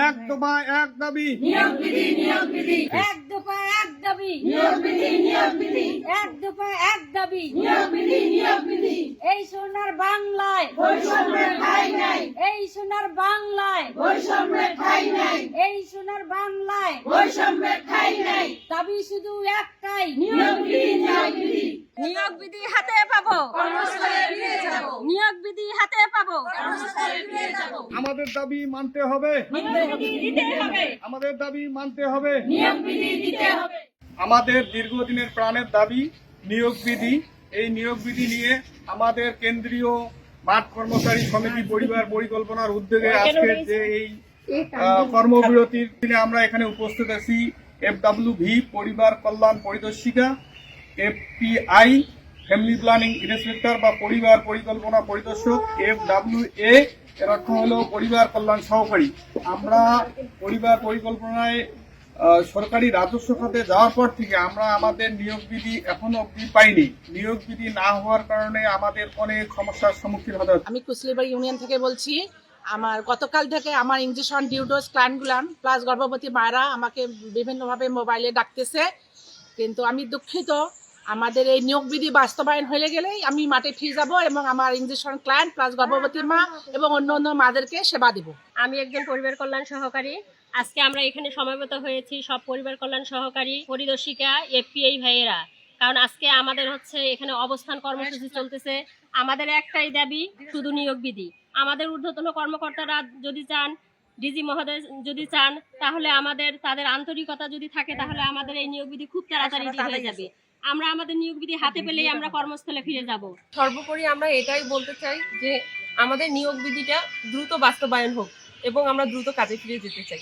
এক দফা এক দাবি, নিয়োগ বিধি নিয়োগ বিধি এক দফা এক দাবি নিয়োগ বিধি নিয়োগ বিধি এক দফা এক দাবি নিয়োগ বিধি নিয়োগ বিধি এই সোনার বাংলায় বৈষম্যের ঠাঁই নাই এই সোনার বাংলায় বৈষম্যের ঠাঁই নাই এই সোনার বাংলায় বৈষম্যের ঠাঁই নাই দাবি শুধু একটাই নিয়োগ বিধি নিয়োগ বিধি নিয়োগ বিধি হাতে পাবো, কর্মস্থলে ফিরে যাব নিয়োগ বিধি হাতে পাবো, কর্মস্থলে ফিরে যাব আমাদের দাবি মানতে হবে, নিয়োগ বিধি দিতে হবে আমাদের দাবি মানতে হবে। নিয়োগ বিধি দিতে হবে আমাদের দীর্ঘদিনের প্রাণের দাবি নিয়োগ বিধি। এই নিয়োগ বিধি নিয়ে আমাদের কেন্দ্রীয় মাঠ কর্মচারী সমিতি পরিবার পরিকল্পনার উদ্যোগে আজকের যে এই কর্মবিরতির দিনে আমরা এখানে উপস্থিত আছি FWV পরিবার কল্যাণ পরিদর্শিকা, FPI ফ্যামিলি প্ল্যানিং ইন্সপেক্টর বা পরিবার পরিকল্পনা পরিদর্শক, FWA এর অর্থ হলো পরিবার কল্যাণ সহকারী। আমরা পরিবার পরিকল্পনায় সরকারি রাজস্ব খাতে যাওয়ার পর থেকে আমরা আমাদের নিয়োগ বিধি এখনো অবধি পাইনি। নিয়োগ বিধি না হওয়ার কারণে আমাদের অনেক সমস্যার সম্মুখীন হতে হচ্ছে। আমি কুসলিবাড়ি ইউনিয়ন থেকে বলছি। আমার গতকাল থেকে আমার ইঞ্জেকশন ডিউ ডোজ ক্লায়েন্টগুলান প্লাস গর্ভবতী মায়েরা আমাকে বিভিন্নভাবে মোবাইলে ডাকতেছে, কিন্তু আমি দুঃখিত। আমাদের এই নিয়োগ বিধি বাস্তবায়ন হয়ে গেলেই আমি মাঠে ফিরে যাব এবং আমার ইঞ্জেকশন ক্লায়েন্ট প্লাস গর্ভবতী মা এবং অন্য অন্য মাদেরকে সেবা দিব। আমি একজন পরিবার কল্যাণ সহকারী। আজকে আমরা এখানে সমবেত হয়েছি সব পরিবার কল্যাণ সহকারী, পরিদর্শিকা, FPI ভাইয়েরা। কারণ আজকে আমাদের হচ্ছে এখানে অবস্থান কর্মসূচি চলতেছে। আমাদের একটাই দাবি, শুধু নিয়োগ বিধি। আমাদের ঊর্ধ্বতন কর্মকর্তারা যদি চান, ডিজি মহোদয় যদি চান, তাহলে তাদের আন্তরিকতা যদি থাকে, তাহলে আমাদের এই নিয়োগ বিধি খুব তাড়াতাড়ি হয়ে যাবে। আমরা আমাদের নিয়োগ বিধি হাতে পেলেই আমরা কর্মস্থলে ফিরে যাব। সর্বোপরি আমরা এটাই বলতে চাই যে আমাদের নিয়োগ বিধিটা দ্রুত বাস্তবায়ন হোক এবং আমরা দ্রুত কাজে ফিরে যেতে চাই।